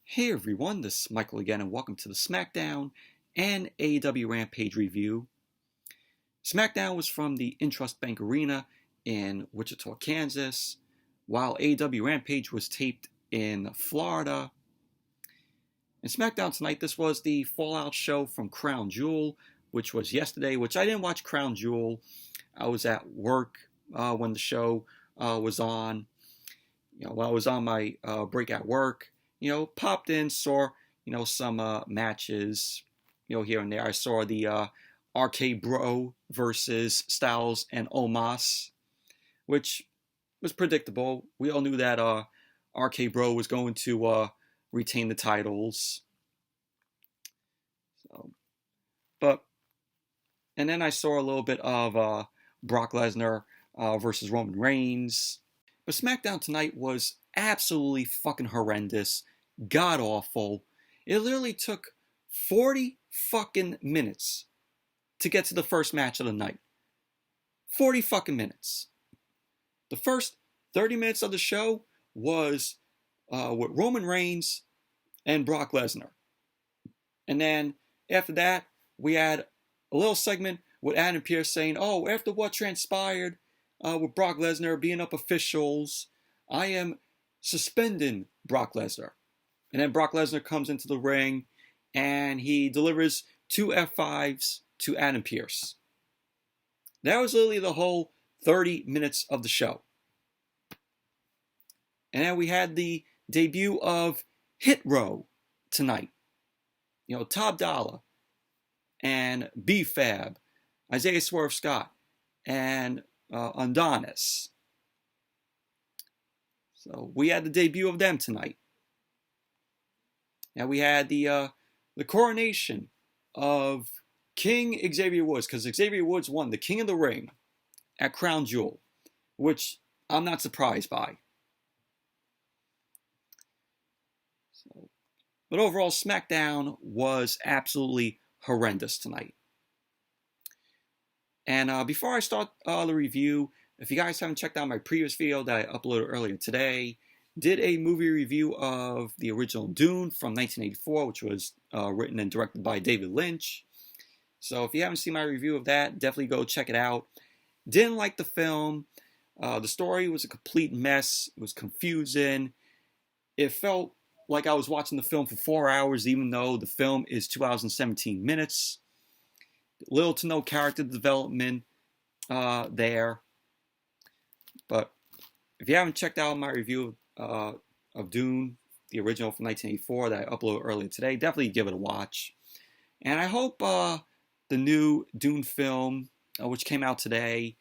Hey everyone, this is Michael again, and welcome to the Smackdown and AEW Rampage review. Smackdown was from the INTRUST Bank Arena in Wichita, Kansas, while AEW Rampage was taped in Florida. And Smackdown tonight, this was the Fallout show from Crown Jewel, which was yesterday, which I didn't watch Crown Jewel. I was at work when the show was on. While I was on my break at work, popped in, saw, some matches, here and there. I saw the RK Bro versus Styles and Omos, which was predictable. We all knew that RK Bro was going to retain the titles. And then I saw a little bit of Brock Lesnar versus Roman Reigns. But SmackDown tonight was absolutely fucking horrendous, god awful. It literally took 40 fucking minutes to get to the first match of the night. 40 fucking minutes. The first 30 minutes of the show was with Roman Reigns and Brock Lesnar. And then after that, we had a little segment with Adam Pearce saying, after what transpired with Brock Lesnar being up officials, I am suspending Brock Lesnar. And then Brock Lesnar comes into the ring and he delivers 2 F5s to Adam Pearce. That was literally the whole 30 minutes of the show. And then we had the debut of Hit Row tonight. Top Dollar and B-Fab, Isaiah Swerve Scott, and Adonis. So we had the debut of them tonight. And we had the coronation of King Xavier Woods, because Xavier Woods won the King of the Ring at Crown Jewel, which I'm not surprised by. But overall, SmackDown was absolutely horrendous tonight. And before I start the review, if you guys haven't checked out my previous video that I uploaded earlier today, did a movie review of the original Dune from 1984, which was written and directed by David Lynch. So if you haven't seen my review of that, definitely go check it out. Didn't like the film. The story was a complete mess. It was confusing. It felt like I was watching the film for 4 hours, even though the film is 2 hours and 17 minutes. Little to no character development there. But if you haven't checked out my review of Dune, the original from 1984 that I uploaded earlier today, definitely give it a watch. And I hope the new Dune film, which came out today,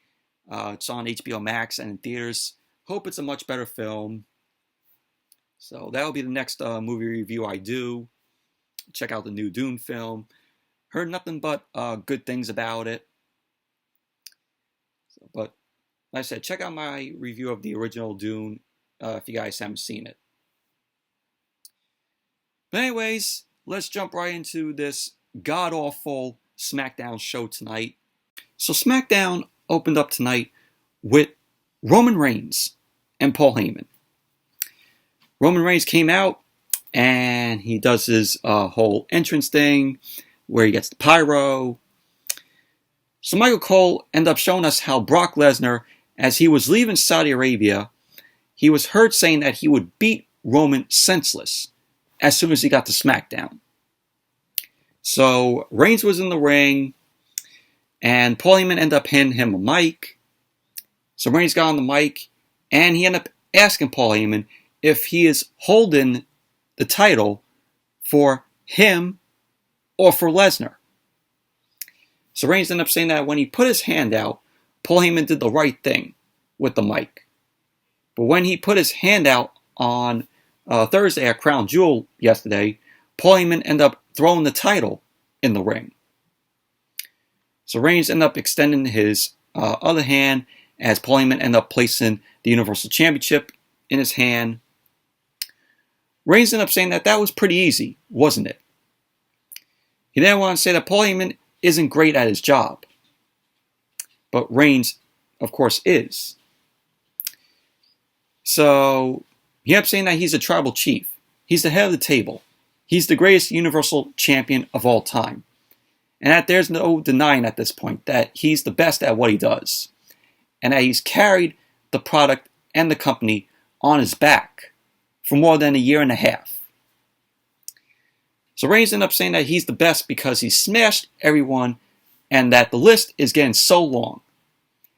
it's on HBO Max and in theaters, hope it's a much better film. So that'll be the next movie review I do. Check out the new Dune film. Heard nothing but good things about it. But like I said, check out my review of the original Dune if you guys haven't seen it. But anyways, let's jump right into this god-awful SmackDown show tonight. So SmackDown opened up tonight with Roman Reigns and Paul Heyman. Roman Reigns came out and he does his whole entrance thing where he gets the pyro. So Michael Cole ended up showing us how Brock Lesnar, as he was leaving Saudi Arabia, he was heard saying that he would beat Roman senseless as soon as he got to SmackDown. So Reigns was in the ring and Paul Heyman ended up handing him a mic. So Reigns got on the mic and he ended up asking Paul Heyman if he is holding the title for him or for Lesnar. So Reigns ended up saying that when he put his hand out, Paul Heyman did the right thing with the mic. But when he put his hand out on Thursday at Crown Jewel yesterday, Paul Heyman ended up throwing the title in the ring. So Reigns ended up extending his other hand as Paul Heyman ended up placing the Universal Championship in his hand. Reigns ended up saying that was pretty easy, wasn't it? He then wanted to say that Paul Heyman isn't great at his job. But Reigns, of course, is. So he ended up saying that he's a tribal chief. he's the head of the table. He's the greatest Universal Champion of all time. And that there's no denying at this point that he's the best at what he does. And that he's carried the product and the company on his back for more than a year and a half. So Reigns ended up saying that he's the best because he smashed everyone and that the list is getting so long.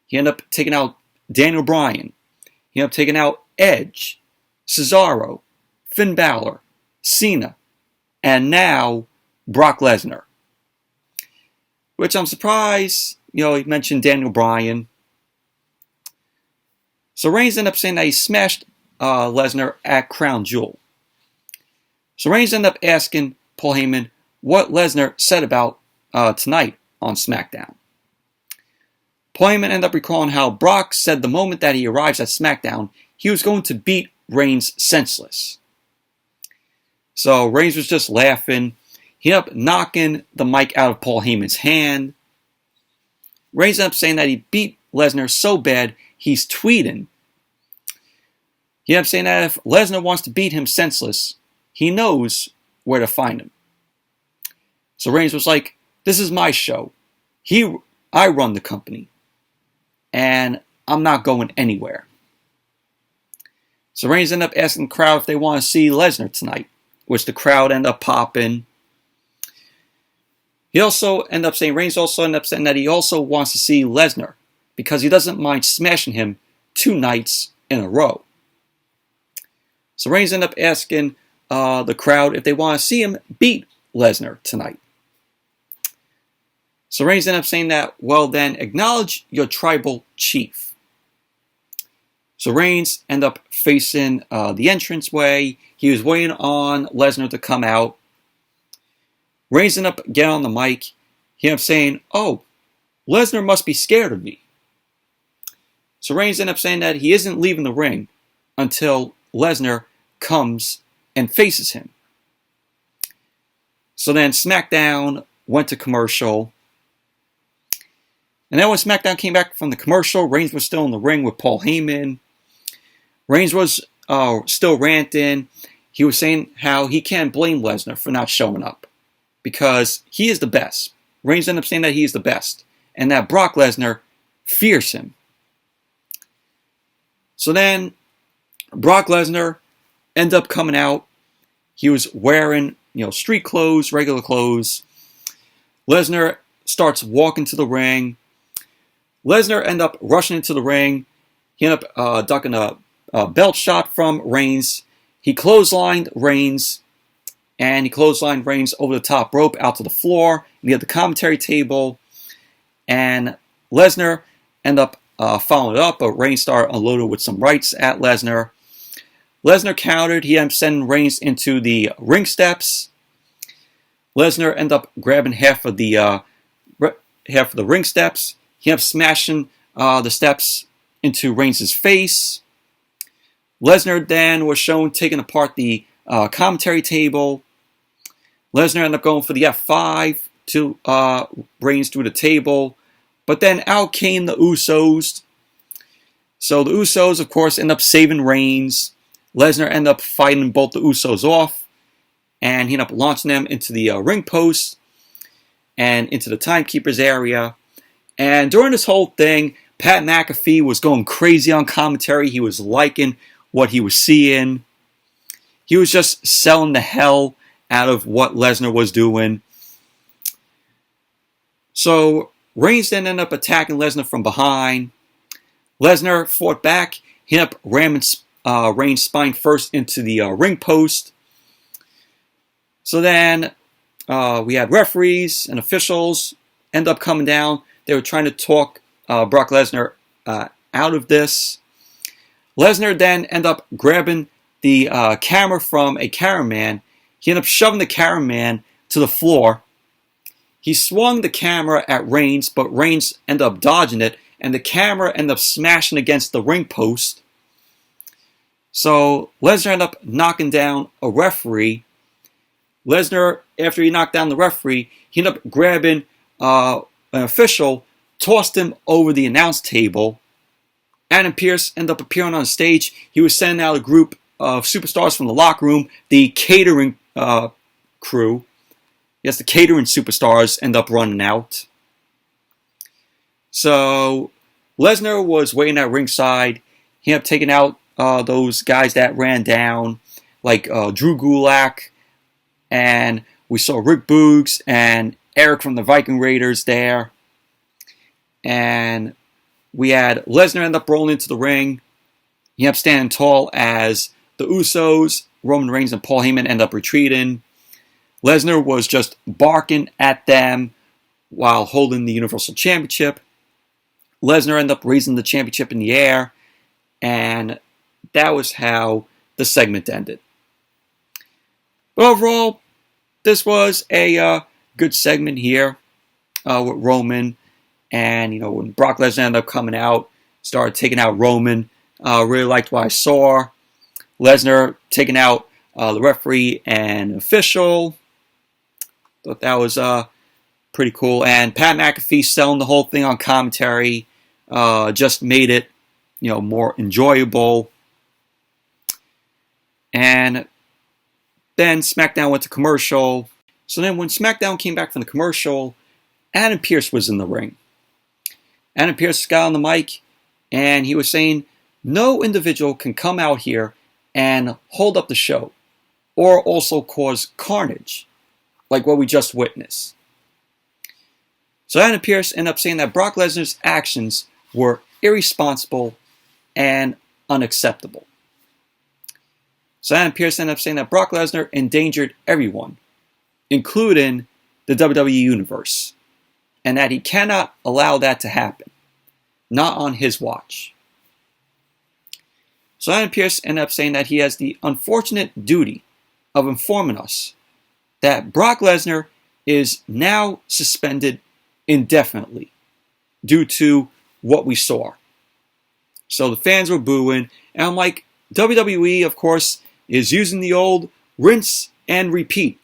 He ended up taking out Daniel Bryan. He ended up taking out Edge, Cesaro, Finn Balor, Cena, and now Brock Lesnar. Which I'm surprised, he mentioned Daniel Bryan. So Reigns ended up saying that he smashed Lesnar at Crown Jewel. So Reigns ended up asking Paul Heyman what Lesnar said about tonight on SmackDown. Paul Heyman ended up recalling how Brock said the moment that he arrives at SmackDown, he was going to beat Reigns senseless. So Reigns was just laughing. He ended up knocking the mic out of Paul Heyman's hand. Reigns ended up saying that he beat Lesnar so bad, he's tweeting. He ended up saying that if Lesnar wants to beat him senseless, he knows where to find him. So Reigns was like, this is my show. I run the company. And I'm not going anywhere. So Reigns ended up asking the crowd if they want to see Lesnar tonight, which the crowd ended up popping. Reigns also ended up saying that he also wants to see Lesnar because he doesn't mind smashing him 2 nights in a row. So Reigns ended up asking the crowd if they want to see him beat Lesnar tonight. So Reigns ended up saying that, well then, acknowledge your tribal chief. So Reigns ended up facing the entranceway. He was waiting on Lesnar to come out. Reigns ended up getting on the mic. He ended up saying, oh, Lesnar must be scared of me. So Reigns ended up saying that he isn't leaving the ring until Lesnar comes and faces him. So then SmackDown went to commercial. And then when SmackDown came back from the commercial, Reigns was still in the ring with Paul Heyman. Reigns was still ranting. He was saying how he can't blame Lesnar for not showing up because he is the best. Reigns ended up saying that he is the best and that Brock Lesnar fears him. So then Brock Lesnar ended up coming out. He was wearing, street clothes, regular clothes. Lesnar starts walking to the ring. Lesnar ended up rushing into the ring. He ended up ducking a belt shot from Reigns. He clotheslined Reigns. And he clotheslined Reigns over the top rope out to the floor. And he had the commentary table. And Lesnar ended up following it up. But Reigns started unloading with some rights at Lesnar. Lesnar countered. He ended up sending Reigns into the ring steps. Lesnar ended up grabbing half of the ring steps. He ended up smashing the steps into Reigns' face. Lesnar then was shown taking apart the commentary table. Lesnar ended up going for the F5 to Reigns through the table. But then out came the Usos. So the Usos, of course, ended up saving Reigns. Lesnar ended up fighting both the Usos off. And he ended up launching them into the ring post and into the timekeeper's area. And during this whole thing, Pat McAfee was going crazy on commentary. He was liking what he was seeing. He was just selling the hell out of what Lesnar was doing. So Reigns then ended up attacking Lesnar from behind. Lesnar fought back. He ended up ramming Reigns' spine first into the ring post. So then we had referees and officials end up coming down. They were trying to talk Brock Lesnar out of this. Lesnar then ended up grabbing the camera from a cameraman. He ended up shoving the cameraman to the floor. He swung the camera at Reigns, but Reigns ended up dodging it, and the camera ended up smashing against the ring post. So Lesnar ended up knocking down a referee. Lesnar, after he knocked down the referee, he ended up grabbing an official, tossed him over the announce table. Adam Pearce ended up appearing on stage. He was sending out a group of superstars from the locker room, the catering crew. Yes, the catering superstars end up running out. So Lesnar was waiting at ringside. He ended up taking out those guys that ran down, like Drew Gulak, and we saw Rick Boogs and Eric from the Viking Raiders there. And we had Lesnar end up rolling into the ring. He ended up standing tall as the Usos, Roman Reigns, and Paul Heyman end up retreating. Lesnar was just barking at them while holding the Universal Championship. Lesnar ended up raising the championship in the air, and that was how the segment ended. But overall, this was a good segment here with Roman. And, you know, when Brock Lesnar ended up coming out, started taking out Roman. Really liked what I saw. Lesnar taking out the referee and official. Thought that was pretty cool. And Pat McAfee selling the whole thing on commentary just made it, you know, more enjoyable. And then SmackDown went to commercial. So then when SmackDown came back from the commercial, Adam Pearce was in the ring. Adam Pearce got on the mic, and he was saying, no individual can come out here and hold up the show, or also cause carnage, like what we just witnessed. So Adam Pearce ended up saying that Brock Lesnar's actions were irresponsible and unacceptable. So Adam Pearce ended up saying that Brock Lesnar endangered everyone, including the WWE Universe, and that he cannot allow that to happen. Not on his watch. So Adam Pearce ended up saying that he has the unfortunate duty of informing us that Brock Lesnar is now suspended indefinitely due to what we saw. So the fans were booing, and I'm like, WWE, of course, is using the old rinse and repeat.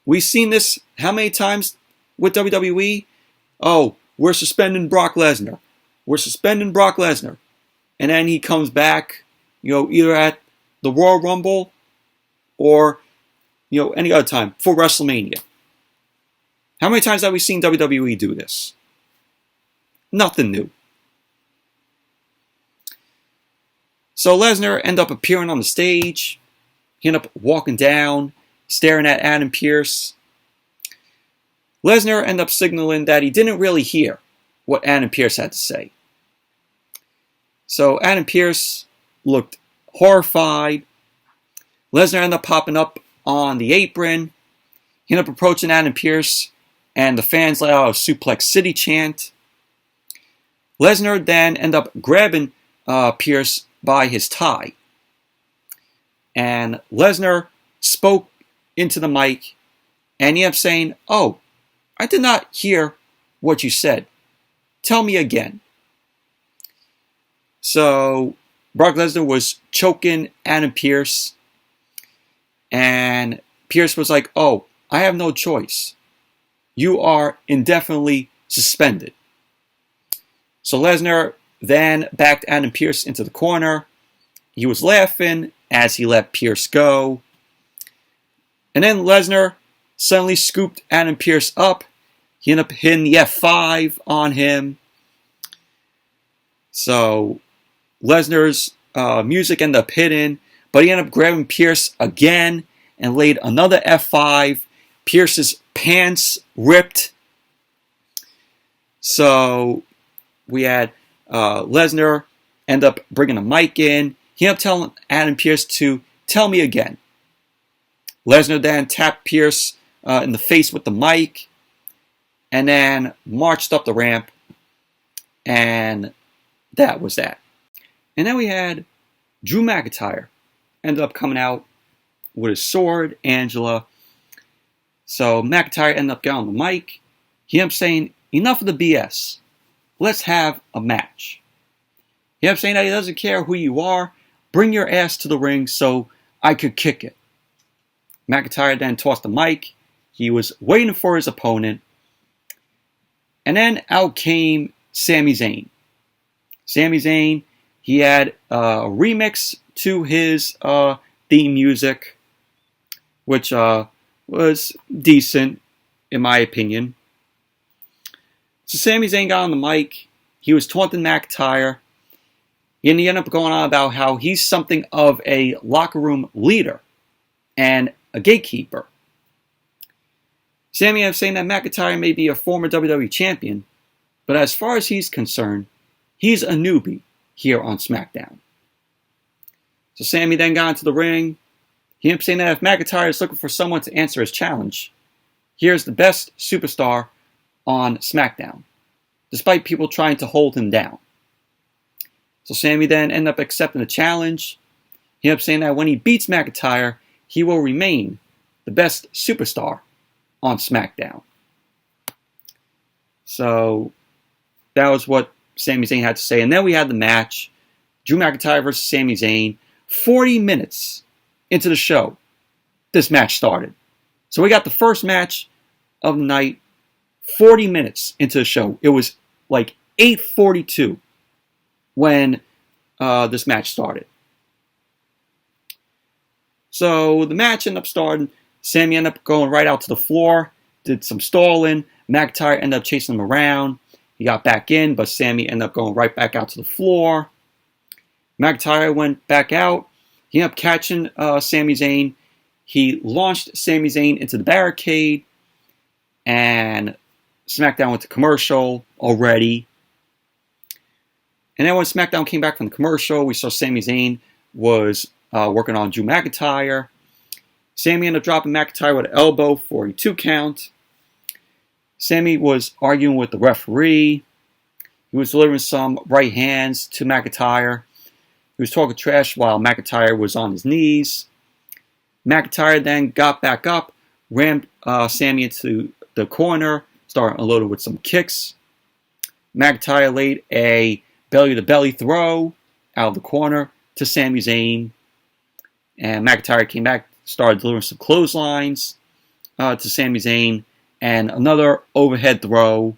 We've seen this how many times with WWE? Oh, we're suspending Brock Lesnar. We're suspending Brock Lesnar. And then he comes back, you know, either at the Royal Rumble or, you know, any other time for WrestleMania. How many times have we seen WWE do this? Nothing new. So Lesnar ended up appearing on the stage. He ended up walking down, staring at Adam Pearce. Lesnar ended up signaling that he didn't really hear what Adam Pearce had to say. So Adam Pearce looked horrified. Lesnar ended up popping up on the apron. He ended up approaching Adam Pearce, and the fans let out a Suplex City chant. Lesnar then ended up grabbing Pearce by his tie. And Lesnar spoke into the mic, and he ended up saying, "Oh, I did not hear what you said. Tell me again." So Brock Lesnar was choking Adam Pearce, and Pearce was like, "Oh, I have no choice. You are indefinitely suspended." So Lesnar then backed Adam Pearce into the corner. He was laughing as he let Pearce go. And then Lesnar suddenly scooped Adam Pearce up. He ended up hitting the F5 on him. So Lesnar's music ended up hitting, but he ended up grabbing Pearce again and laid another F5. Pearce's pants ripped. So we had Lesnar end up bringing a mic in. He ended up telling Adam Pearce to tell me again. Lesnar then tapped Pearce in the face with the mic and then marched up the ramp, and that was that. And then we had Drew McIntyre ended up coming out with his sword, Angela. So McIntyre ended up getting on the mic. He ended up saying, "Enough of the BS. Let's have a match." He ended up saying that he doesn't care who you are. Bring your ass to the ring so I could kick it. McIntyre then tossed the mic. He was waiting for his opponent. And then out came Sami Zayn. Sami Zayn, he had a remix to his theme music, which was decent, in my opinion. So Sami Zayn got on the mic. He was taunting McIntyre. And he ended up going on about how he's something of a locker room leader and a gatekeeper. Sami was saying that McIntyre may be a former WWE champion, but as far as he's concerned, he's a newbie here on SmackDown. So Sami then got into the ring. He ended up saying that if McIntyre is looking for someone to answer his challenge, here's the best superstar on SmackDown, despite people trying to hold him down. So Sami then ended up accepting the challenge. He ended up saying that when he beats McIntyre, he will remain the best superstar on SmackDown. So that was what Sami Zayn had to say. And then we had the match. Drew McIntyre versus Sami Zayn. 40 minutes into the show, this match started. So we got the first match of the night 40 minutes into the show. It was like 8:42 when this match started. So the match ended up starting. Sami ended up going right out to the floor, did some stalling. McIntyre ended up chasing him around. He got back in, but Sami ended up going right back out to the floor. McIntyre went back out. He ended up catching Sami Zayn. He launched Sami Zayn into the barricade. And SmackDown went to commercial already. And then when SmackDown came back from the commercial, we saw Sami Zayn was working on Drew McIntyre. Sami ended up dropping McIntyre with an elbow for a 2 count. Sami was arguing with the referee. He was delivering some right hands to McIntyre. He was talking trash while McIntyre was on his knees. McIntyre then got back up, rammed Sami into the corner, starting a little with some kicks. McIntyre laid a belly-to-belly throw out of the corner to Sami Zayn. And McIntyre came back, started delivering some clotheslines to Sami Zayn. And another overhead throw.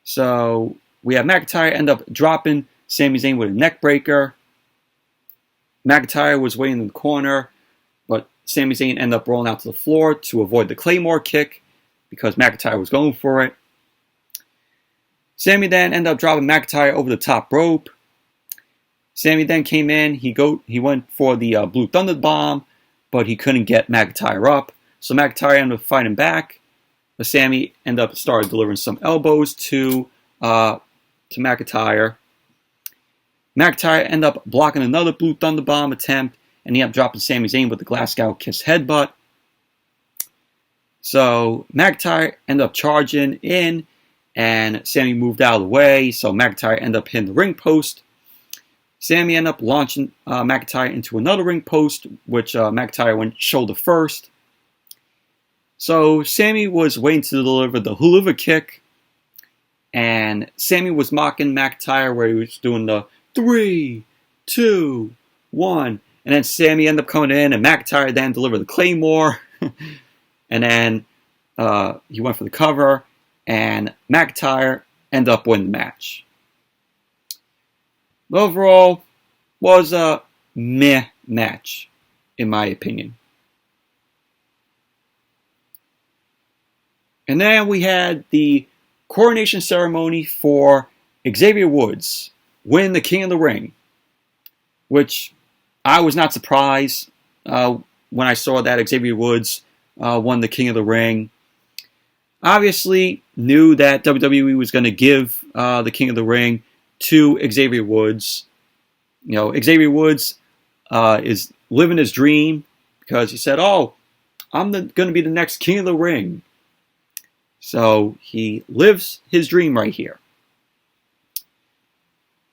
So we have McIntyre end up dropping Sami Zayn with a neck breaker. McIntyre was waiting in the corner, but Sami Zayn ended up rolling out to the floor to avoid the Claymore kick because McIntyre was going for it. Sami then ended up dropping McIntyre over the top rope. Sami then came in. He went for the Blue Thunder Bomb, but he couldn't get McIntyre up. So McIntyre ended up fighting back. But Sami ended up started delivering some elbows to McIntyre. McIntyre ended up blocking another Blue Thunder Bomb attempt, and he ended up dropping Sami Zayn with the Glasgow Kiss headbutt. So McIntyre ended up charging in, and Sami moved out of the way, so McIntyre ended up hitting the ring post. Sami ended up launching McIntyre into another ring post, which McIntyre went shoulder first. So Sami was waiting to deliver the hula kick, and Sami was mocking McIntyre where he was doing the 3, 2, 1, and then Sami ended up coming in, and McIntyre then delivered the Claymore, and then he went for the cover, and McIntyre ended up winning the match. But overall, was a meh match, in my opinion. And then we had the coronation ceremony for Xavier Woods, win the King of the Ring, which I was not surprised when I saw that Xavier Woods won the King of the Ring. Obviously, knew that WWE was going to give the King of the Ring to Xavier Woods. You know, Xavier Woods is living his dream because he said, "Oh, I'm going to be the next King of the Ring." So he lives his dream right here.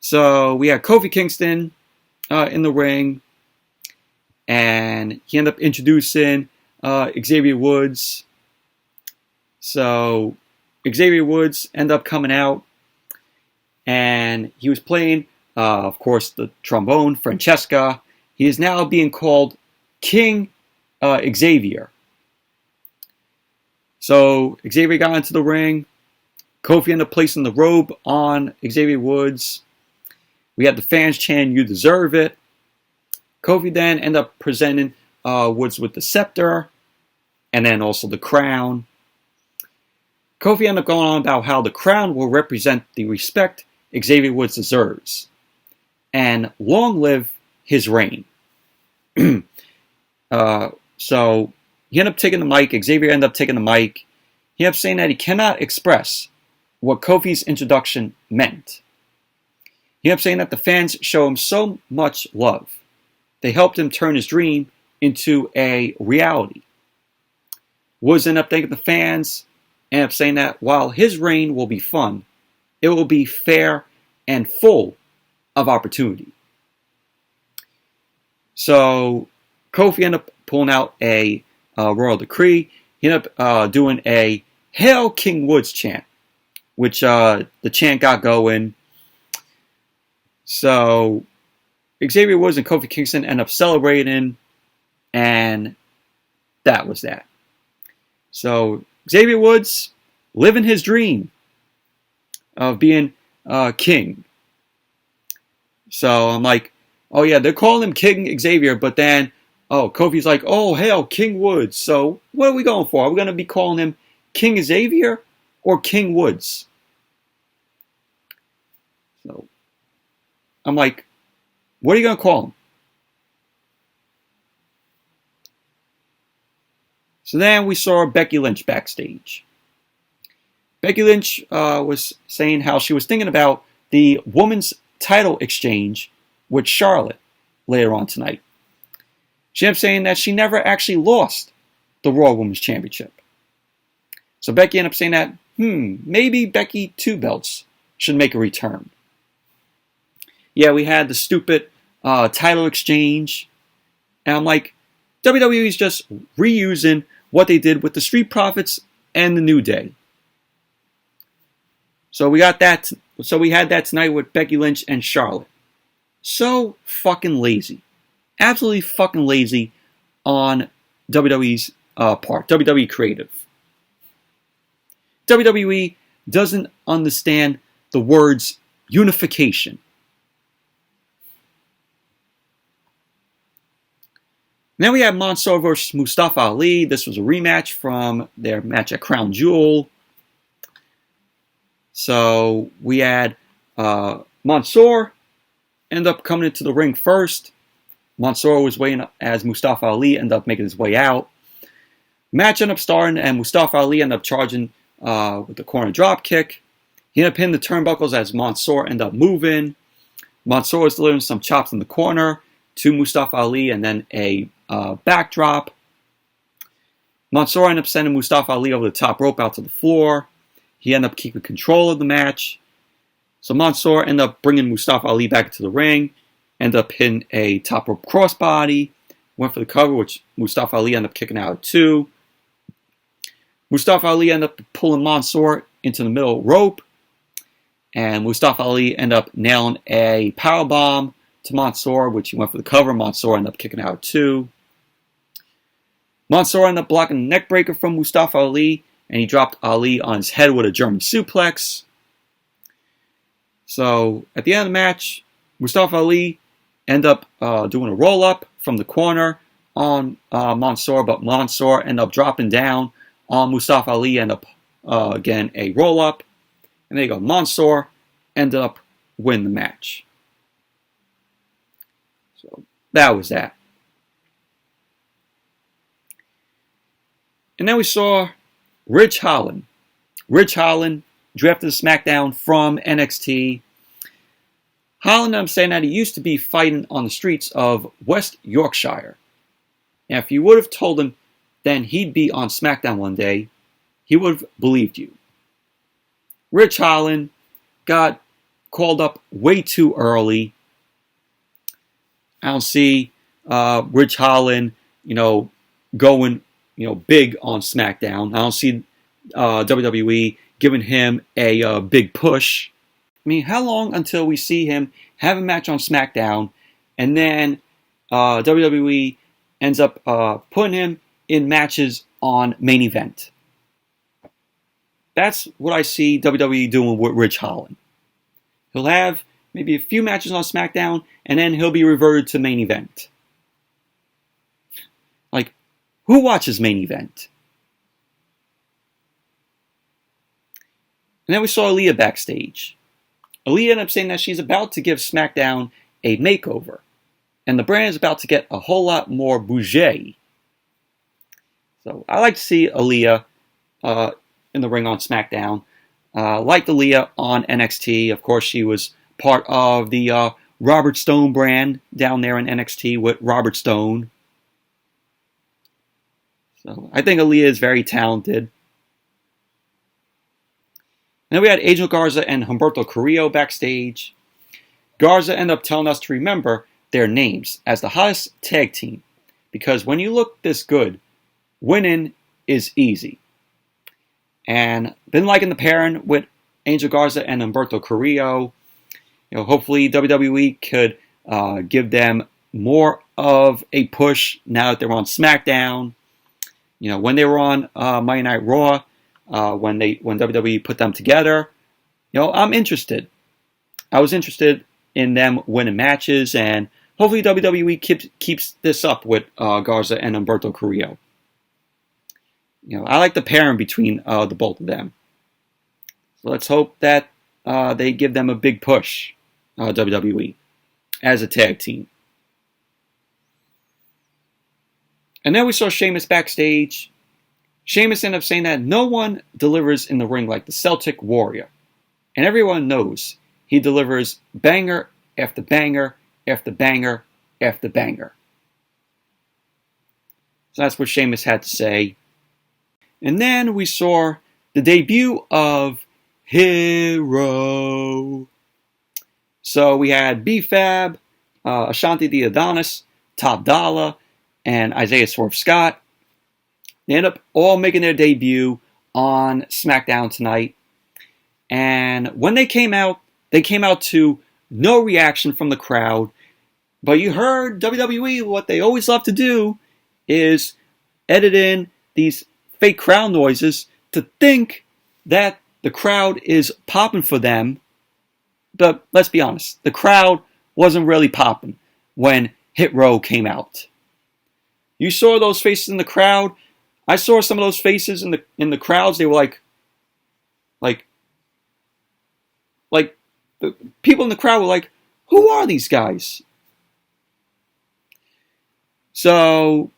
So we had Kofi Kingston in the ring, and he ended up introducing Xavier Woods. So Xavier Woods ended up coming out, and he was playing, of course, the trombone, Francesca. He is now being called King Xavier. So Xavier got into the ring. Kofi ended up placing the robe on Xavier Woods. We had the fans chanting, "You deserve it." Kofi then ended up presenting Woods with the scepter and then also the crown. Kofi ended up going on about how the crown will represent the respect Xavier Woods deserves. And long live his reign. So he ended up taking the mic. Xavier ended up taking the mic. He ended up saying that he cannot express what Kofi's introduction meant. He ended up saying that the fans show him so much love. They helped him turn his dream into a reality. Woods ended up thanking the fans, ended up saying that while his reign will be fun, it will be fair and full of opportunity. So Kofi ended up pulling out a royal decree. He ended up doing a Hail King Woods chant, which the chant got going. So Xavier Woods and Kofi Kingston end up celebrating, and that was that. So Xavier Woods living his dream of being king. So I'm like, oh yeah, they're calling him King Xavier, but then, oh, Kofi's like, oh, hail, King Woods. So what are we going for? Are we going to be calling him King Xavier or King Woods? So I'm like, what are you going to call him? So then we saw Becky Lynch backstage. Becky Lynch was saying how she was thinking about the women's title exchange with Charlotte later on tonight. She ended up saying that she never actually lost the Raw Women's Championship. So Becky ended up saying that, maybe Becky Two Belts should make a return. Yeah, we had the stupid title exchange. And I'm like, WWE's just reusing what they did with the Street Profits and the New Day. So we got that. So we had that tonight with Becky Lynch and Charlotte. So fucking lazy. Absolutely fucking lazy on WWE's part. WWE Creative. WWE doesn't understand the words unification. Then we had Mansoor versus Mustafa Ali. This was a rematch from their match at Crown Jewel. So we had Mansoor end up coming into the ring first. Mansoor was waiting as Mustafa Ali ended up making his way out. Match ended up starting and Mustafa Ali ended up charging with the corner drop kick. He ended up hitting the turnbuckles as Mansoor ended up moving. Mansoor was delivering some chops in the corner to Mustafa Ali and then a backdrop. Mansoor ended up sending Mustafa Ali over the top rope out to the floor. He ended up keeping control of the match. So Mansoor ended up bringing Mustafa Ali back into the ring. Ended up hitting a top rope crossbody. Went for the cover, which Mustafa Ali ended up kicking out at 2. Mustafa Ali ended up pulling Mansoor into the middle rope. And Mustafa Ali ended up nailing a powerbomb to Mansoor, which he went for the cover. Mansoor ended up kicking out at 2. Mansoor ended up blocking the neck breaker from Mustafa Ali, and he dropped Ali on his head with a German suplex. So at the end of the match, Mustafa Ali ended up doing a roll-up from the corner on Mansoor, but Mansoor ended up dropping down on Mustafa Ali, ended up, again, a roll-up. And there you go. Mansoor ended up winning the match. So that was that. And then we saw Ridge Holland. Ridge Holland drafted to SmackDown from NXT. Holland, I'm saying that he used to be fighting on the streets of West Yorkshire. And if you would have told him then he'd be on SmackDown one day, he would have believed you. Ridge Holland got called up way too early. I don't see Ridge Holland, going, big on SmackDown. I don't see WWE giving him a big push. I mean, how long until we see him have a match on SmackDown and then WWE ends up putting him in matches on Main Event? That's what I see WWE doing with Ridge Holland. He'll have maybe a few matches on SmackDown and then he'll be reverted to Main Event. Who watches main event? And then we saw Aaliyah backstage. Aaliyah ended up saying that she's about to give SmackDown a makeover. And the brand is about to get a whole lot more bougie. So I like to see Aaliyah in the ring on SmackDown. Like Aaliyah on NXT. Of course, she was part of the Robert Stone brand down there in NXT with Robert Stone. So I think Aaliyah is very talented. And then we had Angel Garza and Humberto Carrillo backstage. Garza ended up telling us to remember their names as the hottest tag team. Because when you look this good, winning is easy. And been liking the pairing with Angel Garza and Humberto Carrillo. Hopefully WWE could give them more of a push now that they're on SmackDown. When they were on Monday Night Raw, when WWE put them together, I'm interested. I was interested in them winning matches, and hopefully WWE keeps this up with Garza and Humberto Carrillo. I like the pairing between the both of them. So let's hope that they give them a big push, WWE, as a tag team. And then we saw Sheamus backstage. Sheamus ended up saying that no one delivers in the ring like the Celtic Warrior. And everyone knows he delivers banger after banger after banger after banger. So that's what Sheamus had to say. And then we saw the debut of Hero. So we had B-Fab, Ashanti the Adonis, Top Dollar, and Isaiah Swerve Scott. They end up all making their debut on SmackDown tonight. And when they came out to no reaction from the crowd. But you heard WWE, what they always love to do is edit in these fake crowd noises to think that the crowd is popping for them. But let's be honest, the crowd wasn't really popping when Hit Row came out. You saw those faces in the crowd. I saw some of those faces in the crowds. They were like the people in the crowd were like, who are these guys? So,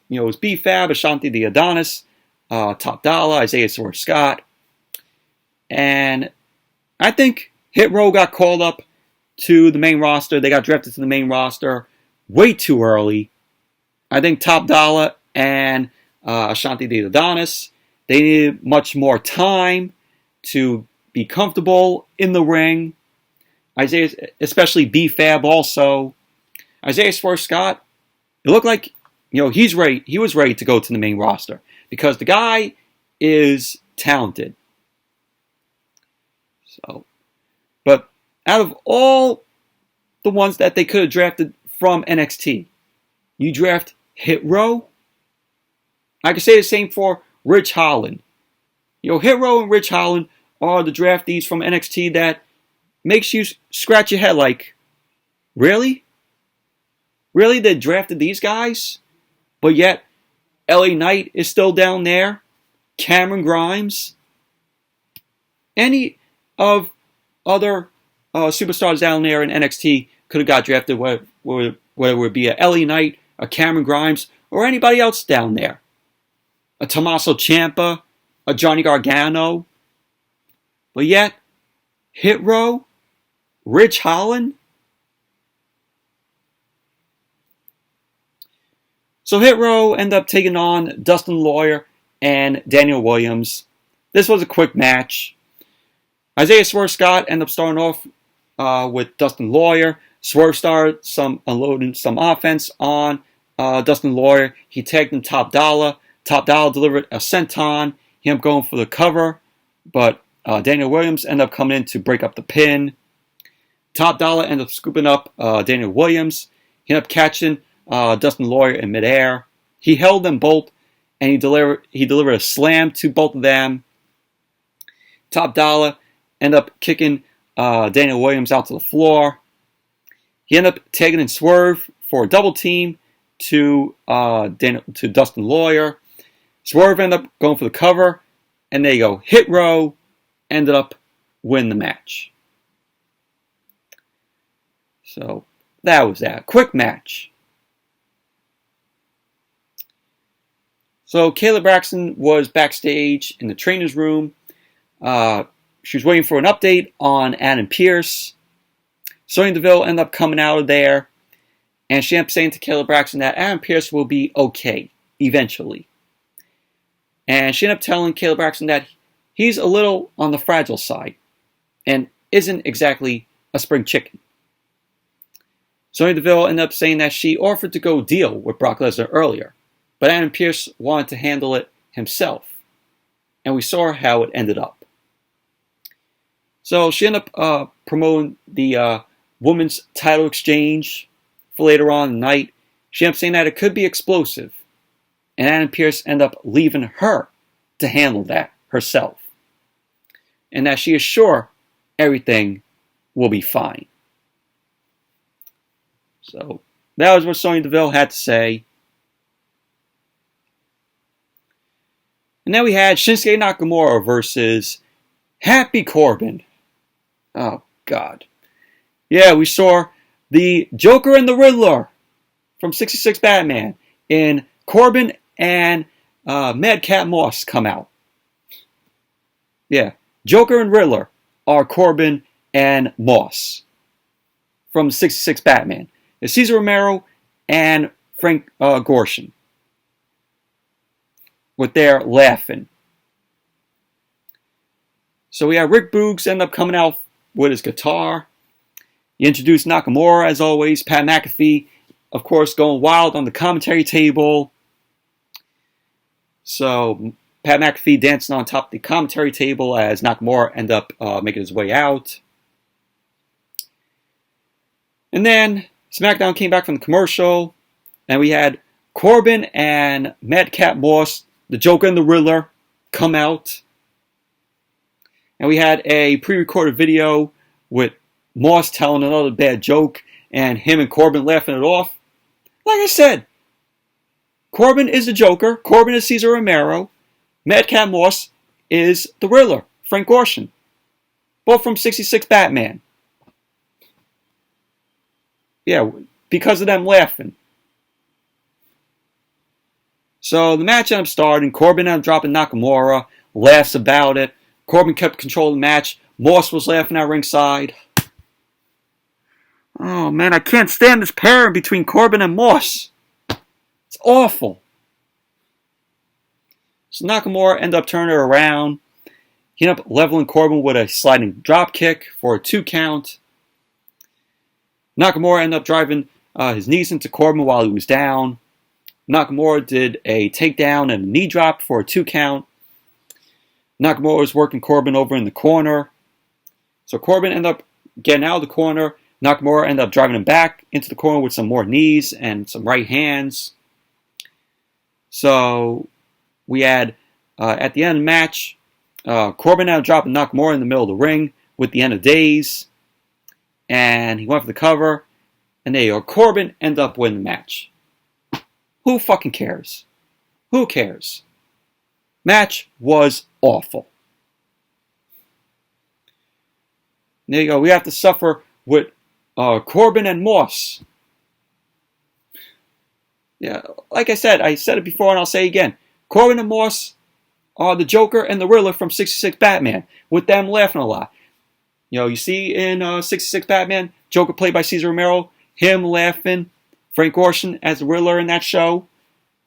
it was B-Fab, Ashanti the Adonis, Top Dollar, Isaiah Swerve Scott. And I think Hit Row got called up to the main roster. They got drafted to the main roster way too early. I think Top Dollar and Ashanti the Adonis, they needed much more time to be comfortable in the ring. Isaiah, especially B-Fab also. Isaiah Swerve Scott, it looked like, he's ready. He was ready to go to the main roster because the guy is talented. So, but out of all the ones that they could have drafted from NXT, you draft Hit Row. I can say the same for Rich Holland. Hit Row and Rich Holland are the draftees from NXT that makes you scratch your head like, really? Really, they drafted these guys? But yet, LA Knight is still down there. Cameron Grimes. Any of other superstars down there in NXT could have got drafted, whether it would be a LA Knight, a Cameron Grimes, or anybody else down there. A Tommaso Ciampa, a Johnny Gargano. But yet, Hit Row, Rich Holland. So Hit Row ended up taking on Dustin Lawyer and Daniel Williams. This was a quick match. Isaiah Swerve Scott ended up starting off with Dustin Lawyer. Swerve started unloading some offense on Dustin Lawyer. He tagged him Top Dollar. Top Dollar delivered a senton. He ended up going for the cover, but Daniel Williams ended up coming in to break up the pin. Top Dollar ended up scooping up Daniel Williams. He ended up catching Dustin Lawyer in midair. He held them both, and he delivered a slam to both of them. Top Dollar ended up kicking Daniel Williams out to the floor. He ended up tagging in Swerve for a double team, to Dustin Lawyer. Swerve ended up going for the cover, and there you go. Hit Row ended up winning the match. So that was that. Quick match. So Kayla Braxton was backstage in the trainer's room. She was waiting for an update on Adam Pearce. Sonya Deville ended up coming out of there, and she ended up saying to Kayla Braxton that Adam Pearce will be okay eventually. And she ended up telling Kayla Braxton that he's a little on the fragile side and isn't exactly a spring chicken. Sonya Deville ended up saying that she offered to go deal with Brock Lesnar earlier, but Adam Pearce wanted to handle it himself. And we saw how it ended up. So she ended up promoting the women's title exchange for later on in the night. She ended up saying that it could be explosive. And Adam Pearce ended up leaving her to handle that herself. And that she is sure everything will be fine. So that was what Sonya Deville had to say. And then we had Shinsuke Nakamura versus Happy Corbin. Oh, God. Yeah, we saw the Joker and the Riddler from 66 Batman in Corbin and Madcap Moss come out. Yeah, Joker and Riddler are Corbin and Moss from 66 Batman. It's Cesar Romero and Frank Gorshin with their laughing. So we had Rick Boogs end up coming out with his guitar. You introduced Nakamura as always. Pat McAfee, of course, going wild on the commentary table. So Pat McAfee dancing on top of the commentary table as Nakamura ended up making his way out. And then Smackdown came back from the commercial, and we had Corbin and Madcap Moss, the Joker and the Riddler, come out. And we had a pre-recorded video with Moss telling another bad joke and him and Corbin laughing it off. Like I said, Corbin is the Joker, Corbin is Cesar Romero, Madcap Moss is the Riddler, Frank Gorshin. Both from 66 Batman. Yeah, because of them laughing. So the match ended up starting. Corbin ended up dropping Nakamura. Laughs about it. Corbin kept control of the match. Moss was laughing at ringside. Oh man, I can't stand this pairing between Corbin and Moss. It's awful. So Nakamura ended up turning it around. He ended up leveling Corbin with a sliding drop kick for a 2 count. Nakamura ended up driving his knees into Corbin while he was down. Nakamura did a takedown and a knee drop for a 2 count. Nakamura was working Corbin over in the corner. So Corbin ended up getting out of the corner. Nakamura ended up driving him back into the corner with some more knees and some right hands. So we had, at the end of the match, Corbin ended up dropping Nakamura in the middle of the ring with the end of days. And he went for the cover. And there you go. Corbin ended up winning the match. Who fucking cares? Who cares? Match was awful. There you go. We have to suffer with Corbin and Moss. Yeah, like I said it before and I'll say it again. Corbin and Moss are the Joker and the Riddler from 66 Batman, with them laughing a lot. You know, you see in 66 Batman, Joker played by Cesar Romero, him laughing, Frank Gorshin as the Riddler in that show,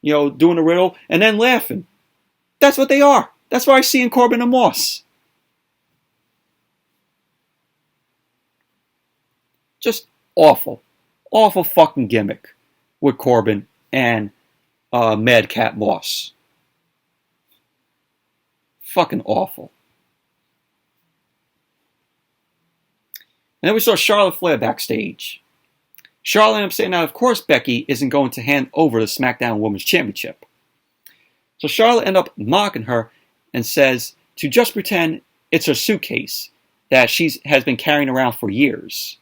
you know, doing the riddle, and then laughing. That's what they are. That's what I see in Corbin and Moss. Just awful. Awful fucking gimmick with Corbin and Madcap Moss. Fucking awful. And then we saw Charlotte Flair backstage. Charlotte ended up saying that, of course, Becky isn't going to hand over the SmackDown Women's Championship. So Charlotte ended up mocking her and says to just pretend it's her suitcase that she has been carrying around for years.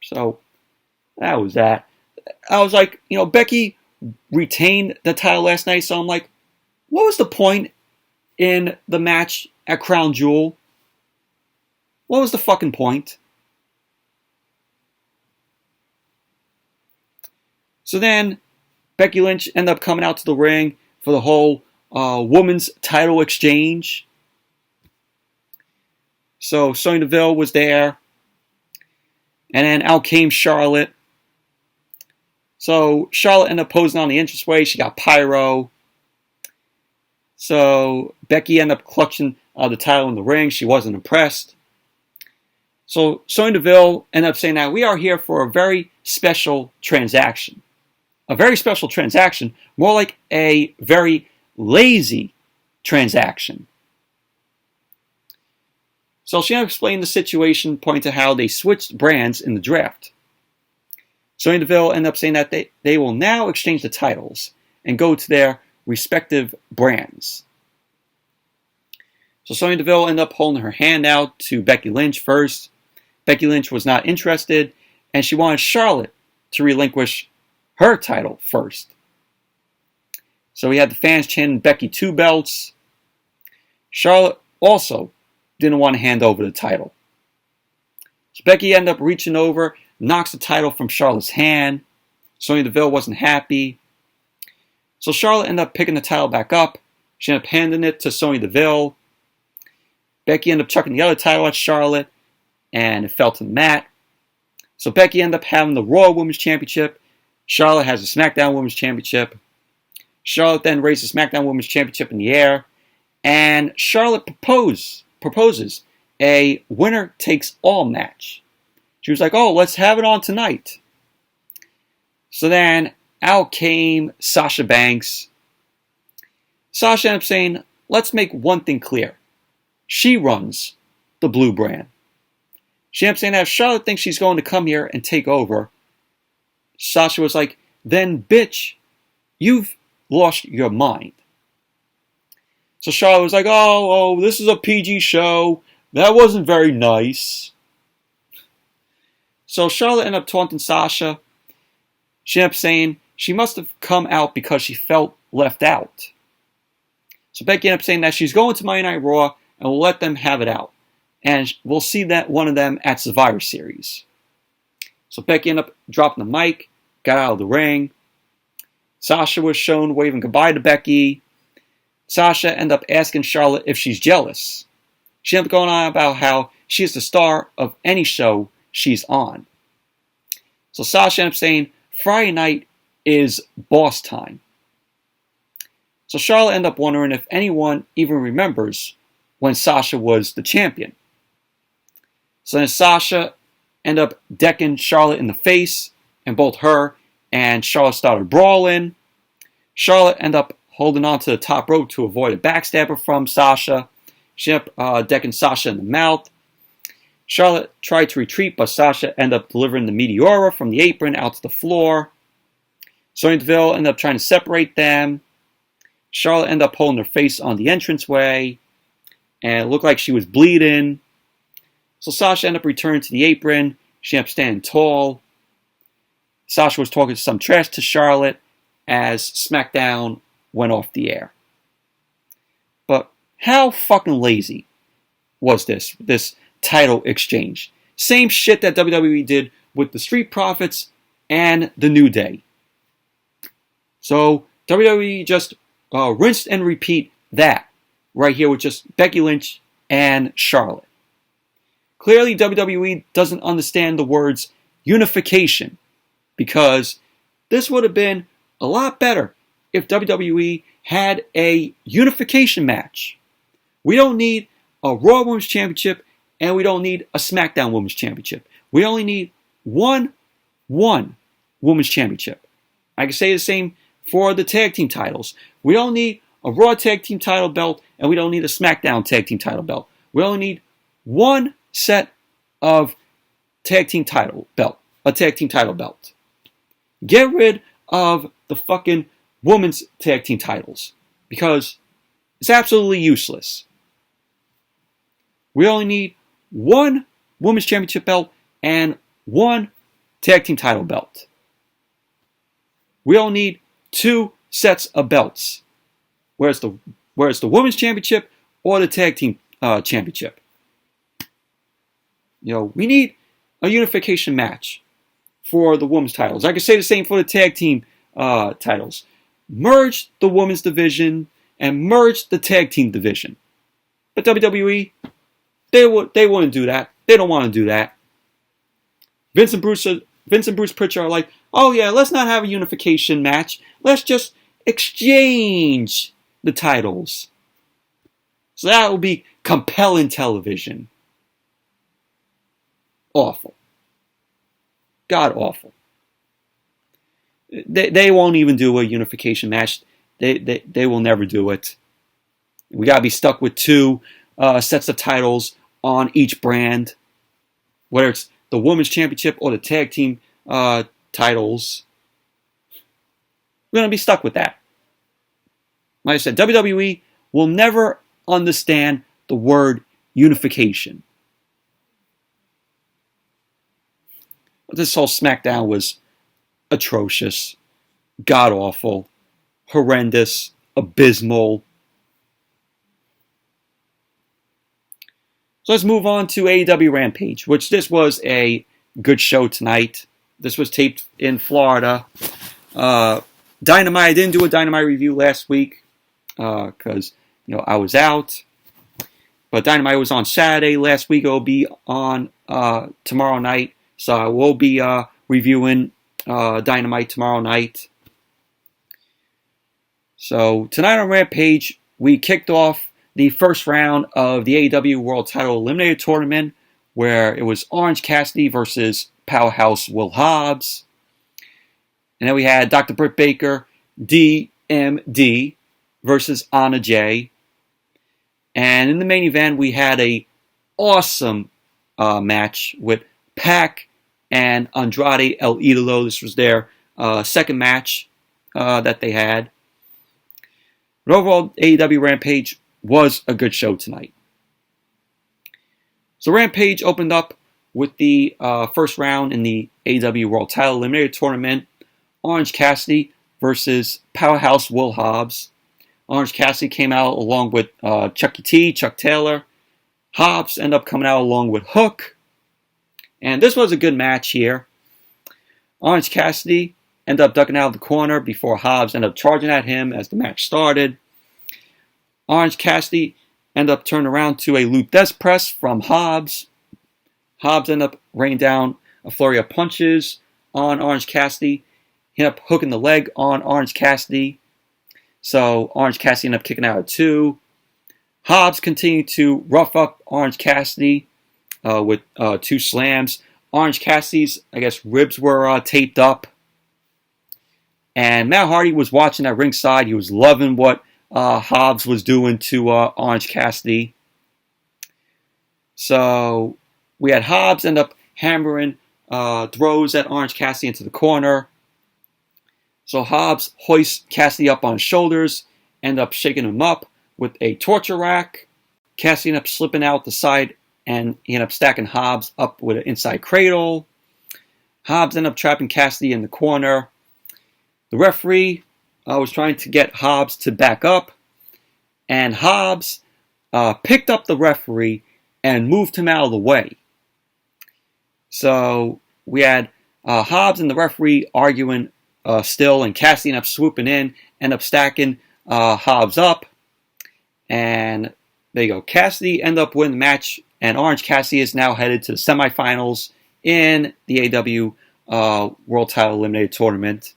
So that was that. I was like, Becky retained the title last night, so I'm like, what was the point in the match at Crown Jewel? What was the fucking point? So then Becky Lynch ended up coming out to the ring for the whole women's title exchange. So Sonya Deville was there. And then out came Charlotte. So Charlotte ended up posing on the entranceway. She got pyro. So Becky ended up clutching the title in the ring. She wasn't impressed. So Sonya Deville ended up saying that we are here for a very special transaction. A very special transaction, more like a very lazy transaction. So she explained the situation, pointing to how they switched brands in the draft. Sonya Deville ended up saying that they will now exchange the titles and go to their respective brands. So Sonya Deville ended up holding her hand out to Becky Lynch first. Becky Lynch was not interested, and she wanted Charlotte to relinquish her title first. So we had the fans chanting Becky 2 belts. Charlotte also didn't want to hand over the title. So Becky ended up reaching over, knocks the title from Charlotte's hand. Sonya Deville wasn't happy. So Charlotte ended up picking the title back up. She ended up handing it to Sonya Deville. Becky ended up chucking the other title at Charlotte, and it fell to the mat. So Becky ended up having the Raw Women's Championship. Charlotte has the SmackDown Women's Championship. Charlotte then raised the SmackDown Women's Championship in the air. And Charlotte proposes a winner-takes-all match. She was like, let's have it on tonight. So then out came Sasha Banks. Sasha ended up saying, let's make one thing clear. She runs the blue brand. She ended up saying that if Charlotte thinks she's going to come here and take over, Sasha was like, then bitch, you've lost your mind. So Charlotte was like, oh, this is a PG show. That wasn't very nice. So Charlotte ended up taunting Sasha. She ended up saying she must have come out because she felt left out. So Becky ended up saying that she's going to Monday Night Raw and we'll let them have it out. And we'll see that one of them at Survivor Series. So Becky ended up dropping the mic, got out of the ring. Sasha was shown waving goodbye to Becky. Sasha ended up asking Charlotte if she's jealous. She ended up going on about how she is the star of any show she's on. So Sasha ended up saying Friday night is boss time. So Charlotte ended up wondering if anyone even remembers when Sasha was the champion. So then Sasha ended up decking Charlotte in the face, and both her and Charlotte started brawling. Charlotte ended up holding on to the top rope to avoid a backstabber from Sasha. She ended up decking Sasha in the mouth. Charlotte tried to retreat, but Sasha ended up delivering the Meteora from the apron out to the floor. Sonya Deville ended up trying to separate them. Charlotte ended up holding her face on the entranceway, and it looked like she was bleeding. So Sasha ended up returning to the apron. She ended up standing tall. Sasha was talking some trash to Charlotte as SmackDown went off the air. But how fucking lazy was this title exchange? Same shit that WWE did with the Street Profits and the New Day. So WWE just rinsed and repeat that right here with just Becky Lynch and Charlotte. Clearly WWE doesn't understand the words unification, because this would have been a lot better if WWE had a unification match. We don't need a Raw Women's Championship and we don't need a SmackDown Women's Championship. We only need one Women's Championship. I can say the same for the tag team titles. We don't need a Raw Tag Team title belt and we don't need a SmackDown Tag Team title belt. We only need one set of tag team title belt, a tag team title belt. Get rid of the fucking women's tag team titles because it's absolutely useless. We only need one women's championship belt and one tag team title belt. We don't need 2 sets of belts. Where's the women's championship or the tag team championship? We need a unification match for the women's titles. I could say the same for the tag team titles. Merge the women's division and merge the tag team division. But WWE, they wouldn't do that. They don't want to do that. Vince and Bruce Pritchard are like, oh yeah, let's not have a unification match. Let's just exchange the titles. So that will be compelling television. Awful. God awful. They won't even do a unification match. They will never do it. We gotta be stuck with 2 sets of titles on each brand, whether it's the women's championship or the tag team titles. We're gonna be stuck with that. Like I said, WWE will never understand the word unification. This whole Smackdown was atrocious, god-awful, horrendous, abysmal. So let's move on to AEW Rampage, which this was a good show tonight. This was taped in Florida. Dynamite, I didn't do a Dynamite review last week because I was out. But Dynamite was on Saturday. Last week it will be on tomorrow night. So I will be reviewing Dynamite tomorrow night. So tonight on Rampage, we kicked off the first round of the AEW World Title Eliminator Tournament, where it was Orange Cassidy versus Powerhouse Will Hobbs. And then we had Dr. Britt Baker, DMD, versus Anna Jay. And in the main event, we had a awesome match with PAC and Andrade El Idolo. This was their second match that they had. But overall, AEW Rampage was a good show tonight. So Rampage opened up with the first round in the AEW World Title Eliminator Tournament. Orange Cassidy versus Powerhouse Will Hobbs. Orange Cassidy came out along with Chuck Taylor. Hobbs ended up coming out along with Hook. And this was a good match here. Orange Cassidy ended up ducking out of the corner before Hobbs ended up charging at him as the match started. Orange Cassidy ended up turning around to a Loop Death Press from Hobbs. Hobbs ended up raining down a flurry of punches on Orange Cassidy. He ended up hooking the leg on Orange Cassidy. So Orange Cassidy ended up kicking out at 2. Hobbs continued to rough up Orange Cassidy with 2 slams. Orange Cassidy's, ribs were taped up. And Matt Hardy was watching at ringside. He was loving what Hobbs was doing to Orange Cassidy. So we had Hobbs end up hammering throws at Orange Cassidy into the corner. So Hobbs hoists Cassidy up on his shoulders, end up shaking him up with a torture rack. Cassidy ended up slipping out the side, and he ended up stacking Hobbs up with an inside cradle. Hobbs ended up trapping Cassidy in the corner. The referee was trying to get Hobbs to back up, and Hobbs picked up the referee and moved him out of the way. So we had Hobbs and the referee arguing still, and Cassidy ended up swooping in, ended up stacking Hobbs up, and there you go. Cassidy ended up winning the match, and Orange Cassidy is now headed to the semifinals in the AEW World Title Eliminator Tournament.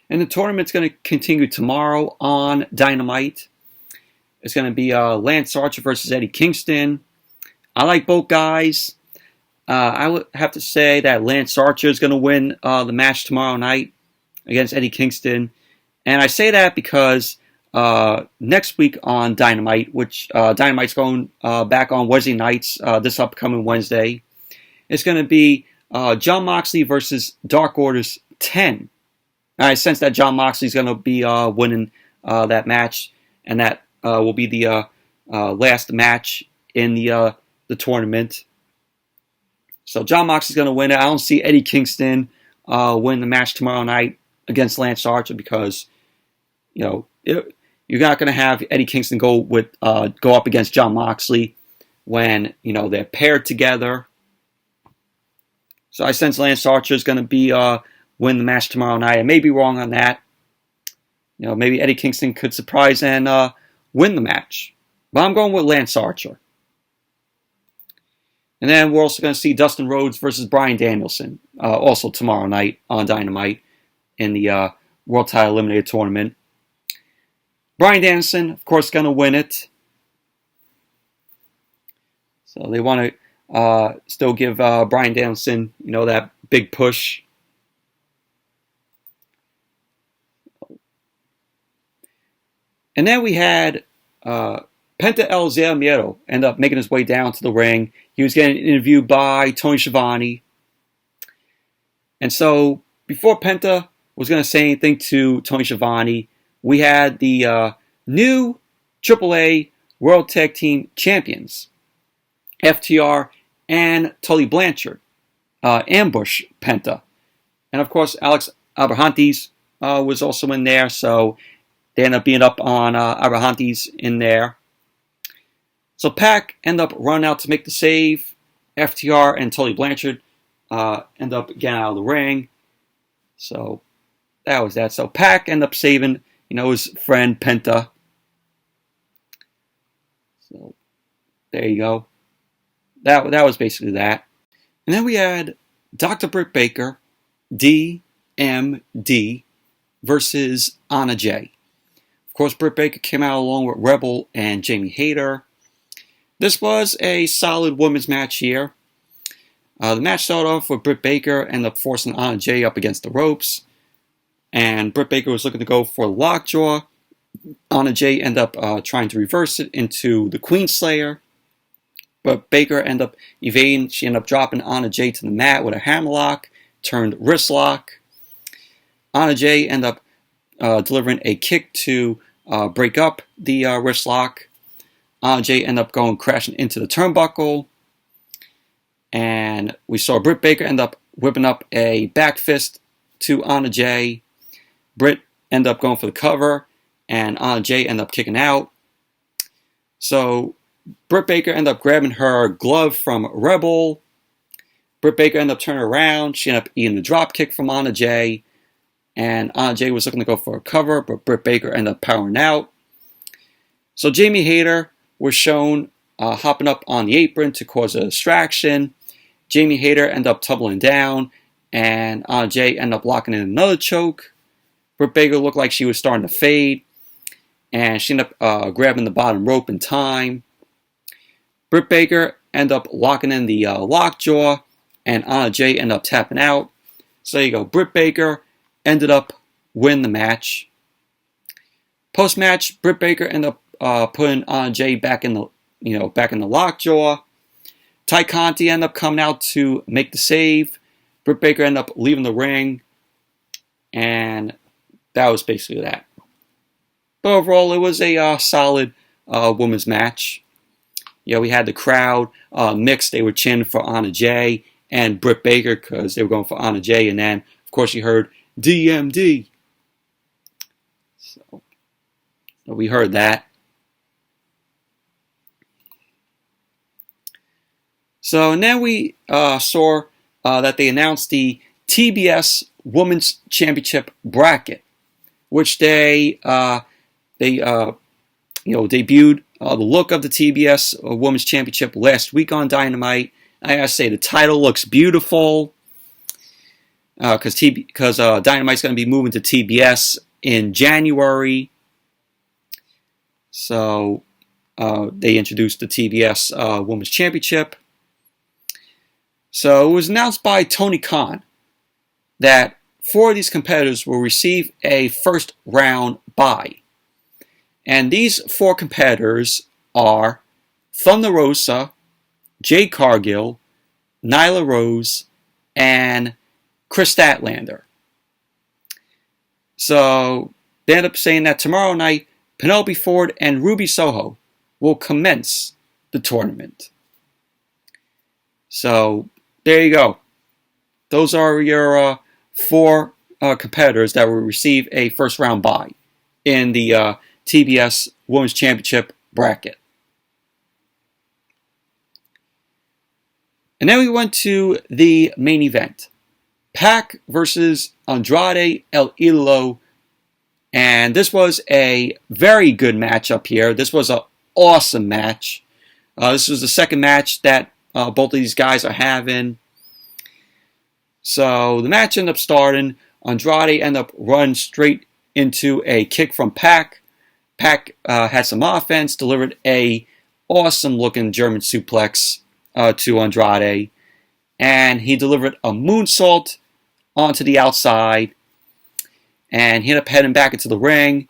And the tournament's going to continue tomorrow on Dynamite. It's going to be Lance Archer versus Eddie Kingston. I like both guys. I would have to say that Lance Archer is going to win the match tomorrow night against Eddie Kingston. And I say that because next week on Dynamite, which Dynamite's going back on Wednesday nights this upcoming Wednesday, it's going to be Jon Moxley versus Dark Order's 10. I sense that Jon Moxley's going to be winning that match, and that will be the last match in the tournament. So Jon Moxley's going to win it. I don't see Eddie Kingston win the match tomorrow night. against Lance Archer because, you're not going to have Eddie Kingston go up against Jon Moxley when, they're paired together. So I sense Lance Archer is going to be win the match tomorrow night. I may be wrong on that. Maybe Eddie Kingston could surprise and win the match. But I'm going with Lance Archer. And then we're also going to see Dustin Rhodes versus Bryan Danielson, also tomorrow night on Dynamite in the World Title Eliminator Tournament. Bryan Danielson, of course, going to win it. So they want to still give Bryan Danielson, that big push. And then we had Penta El Zero end up making his way down to the ring. He was getting interviewed by Tony Schiavone. And so before Penta was going to say anything to Tony Schiavone, we had the new AAA World Tag Team Champions, FTR and Tully Blanchard, ambush Penta. And of course, Alex Abrahantes was also in there, so they end up being up on Abrahantes in there. So PAC end up running out to make the save. FTR and Tully Blanchard end up getting out of the ring. So that was that. So PAC end up saving, his friend Penta. So there you go. That was basically that. And then we had Dr. Britt Baker, DMD, versus Anna Jay. Of course, Britt Baker came out along with Rebel and Jamie Hayter. This was a solid women's match here. The match started off with Britt Baker ended up forcing Anna Jay up against the ropes. And Britt Baker was looking to go for the lockjaw. Anna Jay ended up trying to reverse it into the Queen Slayer. But Baker ended up evading. She ended up dropping Anna Jay to the mat with a hammerlock, turned wrist lock. Anna Jay ended up delivering a kick to break up the wrist lock. Anna Jay ended up going crashing into the turnbuckle. And we saw Britt Baker end up whipping up a back fist to Anna Jay. Britt ended up going for the cover. And Anna Jay ended up kicking out. So Britt Baker ended up grabbing her glove from Rebel. Britt Baker ended up turning around. She ended up eating the drop kick from Anna Jay. And Anna Jay was looking to go for a cover, but Britt Baker ended up powering out. So Jamie Hayter was shown hopping up on the apron to cause a distraction. Jamie Hayter ended up tumbling down, and Anna Jay ended up locking in another choke. Britt Baker looked like she was starting to fade, and she ended up grabbing the bottom rope in time. Britt Baker ended up locking in the lockjaw, and Anna Jay ended up tapping out. So there you go. Britt Baker ended up winning the match. Post-match, Britt Baker ended up putting Anna Jay back in the lockjaw. Ty Conti ended up coming out to make the save. Britt Baker ended up leaving the ring, and that was basically that. But overall, it was a solid women's match. We had the crowd mixed. They were chanting for Anna Jay and Britt Baker because they were going for Anna Jay, and then of course you heard DMD. So we heard that. So and then we saw that they announced the TBS Women's Championship bracket, which they debuted the look of the TBS Women's Championship last week on Dynamite. I gotta say the title looks beautiful. Because Dynamite's going to be moving to TBS in January. So they introduced the TBS Women's Championship. So it was announced by Tony Khan that 4 of these competitors will receive a first round bye. And these 4 competitors are Thunder Rosa, Jade Cargill, Nyla Rose, and Chris Statlander. So they end up saying that tomorrow night, Penelope Ford and Ruby Soho will commence the tournament. So there you go. Those are your 4 competitors that will receive a first round bye in the TBS Women's Championship bracket. And then we went to the main event. PAC versus Andrade El Idolo. And this was a very good match up here. This was an awesome match. This was the second match that both of these guys are having. So the match ended up starting. Andrade ended up running straight into a kick from PAC. PAC had some offense, delivered a awesome looking German suplex to Andrade. And he delivered a moonsault onto the outside. And he ended up heading back into the ring.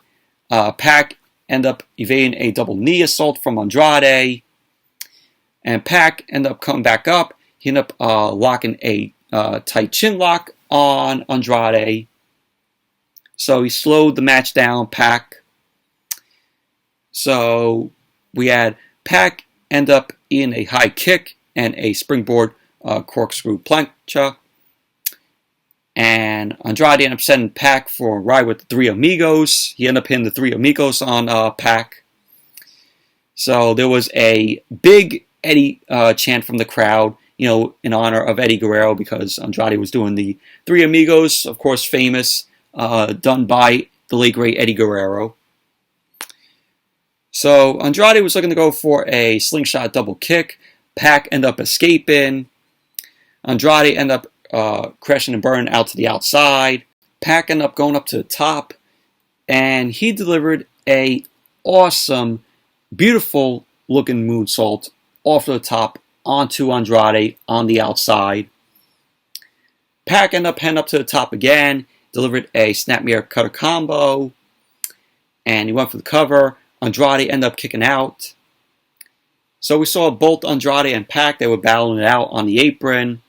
PAC ended up evading a double knee assault from Andrade. And PAC ended up coming back up. He ended up locking a tight chin lock on Andrade. So he slowed the match down, PAC. So we had PAC end up in a high kick and a springboard corkscrew plancha. And Andrade ended up sending PAC for a ride with the Three Amigos. He ended up hitting the Three Amigos on PAC. So there was a big Eddie chant from the crowd, you know, in honor of Eddie Guerrero, because Andrade was doing the Three Amigos, of course, famous, done by the late great Eddie Guerrero. So Andrade was looking to go for a slingshot double kick. PAC ended up escaping. Andrade ended up crashing and burning out to the outside. PAC ended up going up to the top, and he delivered a awesome, beautiful looking moonsault off the top onto Andrade on the outside. PAC ended up heading up to the top again, delivered a snap mirror cutter combo, and he went for the cover. Andrade ended up kicking out. So we saw both Andrade and PAC, they were battling it out on the apron.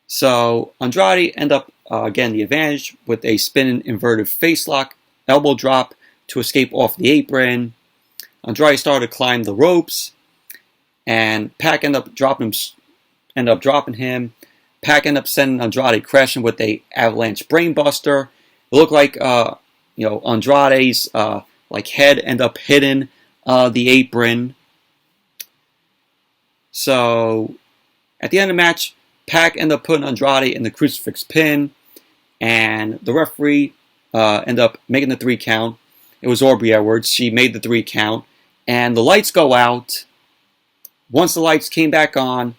So Andrade ended up getting the advantage with a spinning inverted facelock elbow drop to escape off the apron. Andrade started to climb the ropes, and PAC ended up dropping him. PAC ended up sending Andrade crashing with a avalanche brainbuster. It looked like Andrade's head ended up hitting the apron. So at the end of the match, PAC ended up putting Andrade in the crucifix pin, and the referee ended up making the 3 count. It was Aubrey Edwards. She made the 3 count, and the lights go out. Once the lights came back on,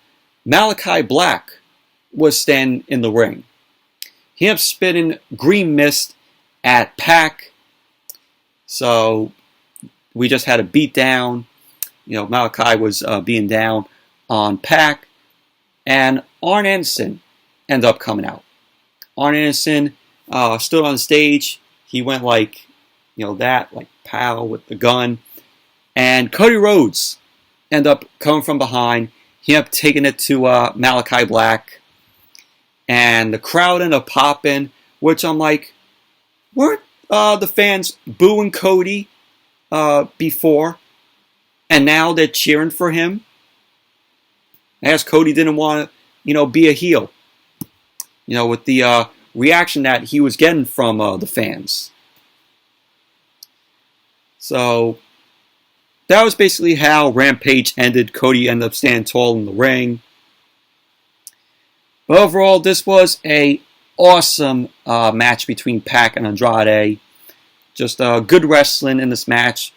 Malachi Black was standing in the ring. He ended up spitting green mist at PAC. So we just had a beat down. Malachi was being down on PAC. And Arn Anderson ended up coming out. Arn Anderson stood on stage. He went like pow with the gun. And Cody Rhodes ended up coming from behind. He ended up taking it to Malachi Black. And the crowd ended up popping, which I'm like, weren't the fans booing Cody before? And now they're cheering for him? I guess Cody didn't want to, be a heel. With the reaction that he was getting from the fans. So that was basically how Rampage ended. Cody ended up standing tall in the ring. But overall, this was a awesome match between PAC and Andrade. Just good wrestling in this match.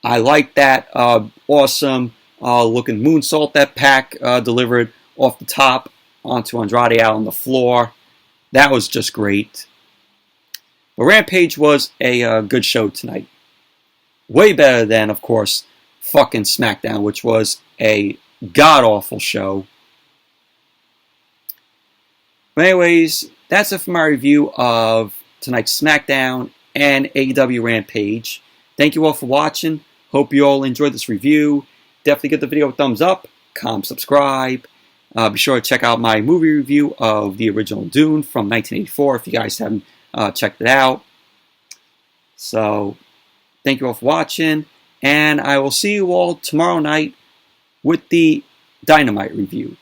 I like that awesome looking moonsault that PAC delivered off the top onto Andrade out on the floor. That was just great. But Rampage was a good show tonight. Way better than, of course, fucking Smackdown, which was a god-awful show. But anyways, that's it for my review of tonight's Smackdown and AEW Rampage. Thank you all for watching. Hope you all enjoyed this review. Definitely give the video a thumbs up, comment, subscribe. Be sure to check out my movie review of the original Dune from 1984 if you guys haven't checked it out. So, thank you all for watching, and I will see you all tomorrow night with the Dynamite review.